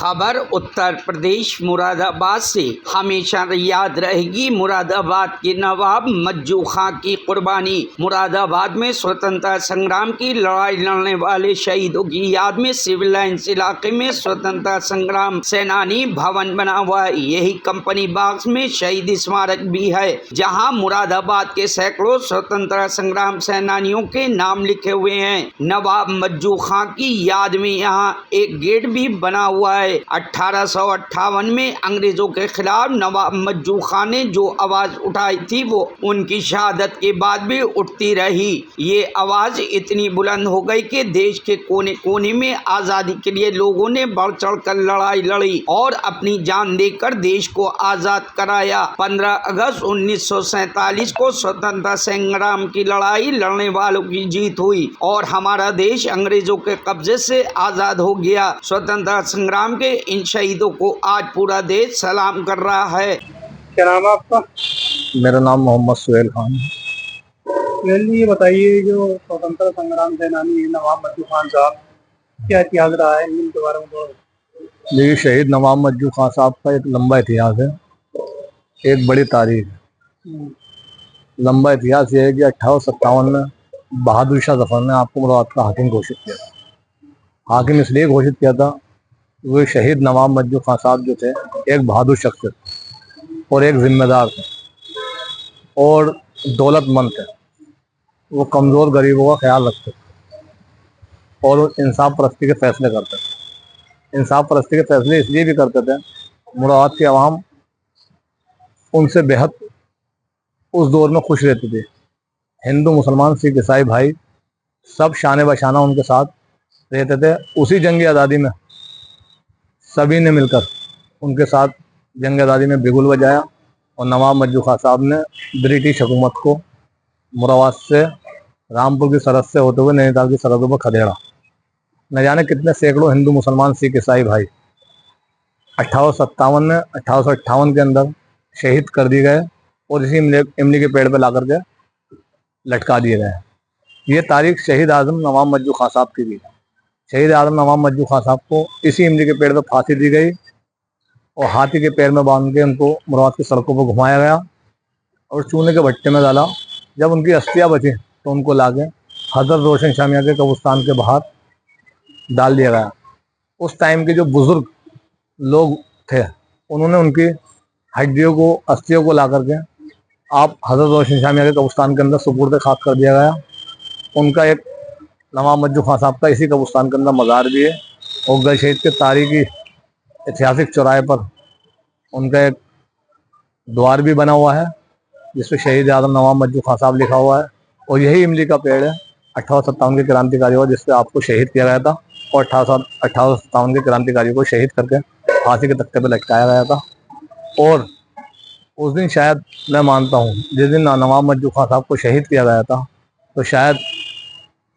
खबर उत्तर प्रदेश मुरादाबाद से। हमेशा याद रहेगी मुरादाबाद के नवाब मज्जू खां की कुर्बानी। मुरादाबाद में स्वतंत्रता संग्राम की लड़ाई लड़ने वाले शहीदों की याद में सिविल लाइन्स इलाके में स्वतंत्रता संग्राम सेनानी भवन बना हुआ है। यही कंपनी बाग में शहीद स्मारक भी है, जहां मुरादाबाद के सैकड़ों स्वतंत्रता संग्राम सेनानियों के नाम लिखे हुए हैं। नवाब मज्जू खां की याद में यहाँ एक गेट भी बना हुआ है। 1858 में अंग्रेजों के खिलाफ नवाब मज्जू खां ने जो आवाज उठाई थी वो उनकी शहादत के बाद भी उठती रही। ये आवाज इतनी बुलंद हो गई कि देश के कोने कोने में आजादी के लिए लोगों ने बढ़ चढ़ कर लड़ाई लड़ी और अपनी जान देकर देश को आजाद कराया। 15 अगस्त 1947 को स्वतंत्रता संग्राम की लड़ाई लड़ने वालों की जीत हुई और हमारा देश अंग्रेजों के कब्जे से आजाद हो गया। स्वतंत्रता संग्राम के इन शहीदों को आज पूरा देश सलाम कर रहा है। क्या नाम है आपका? मेरा नाम मोहम्मद सुहेल खान है। सुहेल जी, ये बताइए, जो स्वतंत्रता संग्राम सेनानी नवाब मज्जू खान साहब, क्या इतिहास रहा है इनके बारे में? देखिए, शहीद नवाब मज्जू खान साहब का एक लंबा इतिहास है, एक बड़ी तारीख है। लंबा इतिहास ये है कि 1857 में बहादुर शाह जफर ने आपको मुरादाबाद का हाकिम घोषित किया था। हाकिम इसलिए घोषित किया था, वो शहीद नवाब मज्जू खान साहब जो थे एक बहादुर शख्स थे और एक जिम्मेदार थे और दौलतमंद थे। वो कमज़ोर गरीबों का ख्याल रखते थे और वो इंसाफ परस्ती के फैसले करते थे। इंसाफ परस्ती के फैसले इसलिए भी करते थे, मुरादाबाद की आवाम उनसे बेहद उस दौर में खुश रहती थी। हिंदू मुसलमान सिख ईसाई भाई सब शान बशाना उनके साथ रहते थे। उसी जंग आज़ादी में सभी ने मिलकर उनके साथ जंग आज़ादी में बिगुल बजाया और नवाब मज्जू खान साहब ने ब्रिटिश हुकूमत को मुरादाबाद से रामपुर की सरहद से होते हुए नैनीताल की सरहदों पर खदेड़ा। न जाने कितने सैकड़ों हिंदू मुसलमान सिख ईसाई भाई 1857 में 1858 के अंदर शहीद कर दिए गए और इसी इमली के पेड़ पर ला करके लटका दिए गए। ये तारीख शहीद आजम नवाब मज्जू खान साहब की भी है। शहीद आजम नवाब मज्जू खान साहब को इसी इमली के पेड़ पर फांसी दी गई और हाथी के पैर में बांध के उनको मुरादाबाद की सड़कों पर घुमाया गया और चूने के भट्टे में डाला। जब उनकी अस्थियां बची तो उनको लाके हजरत रोशन शाह मियां के कब्रिस्तान के बाहर डाल दिया गया। उस टाइम के जो बुजुर्ग लोग थे उन्होंने उनकी हड्डियों को अस्थियों को ला करके आप हजरत रोशन शाह मियां के कब्रिस्तान के अंदर सुपुर्द खाक कर दिया गया। उनका एक नवाब मज्जू खान साहब का इसी कब्रिस्तान के अंदर मज़ार भी है और गल शहीद के तारीखी ऐतिहासिक चौराहे पर उनका एक द्वार भी बना हुआ है जिसपे शहीद आजम नवाब मज्जू खान साहब लिखा हुआ है। और यही इमली का पेड़ है 1857 के क्रांतिकारी हुआ जिससे आपको शहीद किया गया था और 1857 के क्रांतिकारियों को शहीद करके फांसी के तख्ते पर लटकाया गया था। और उस दिन शायद मैं मानता हूँ जिस दिन नवाब मज्जू खान साहब को शहीद किया गया था तो शायद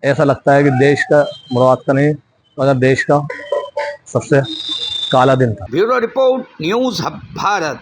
ऐसा लगता है कि देश का मुरादाबाद का नहीं मगर देश का सबसे काला दिन था। Bureau report, news hub Bharat.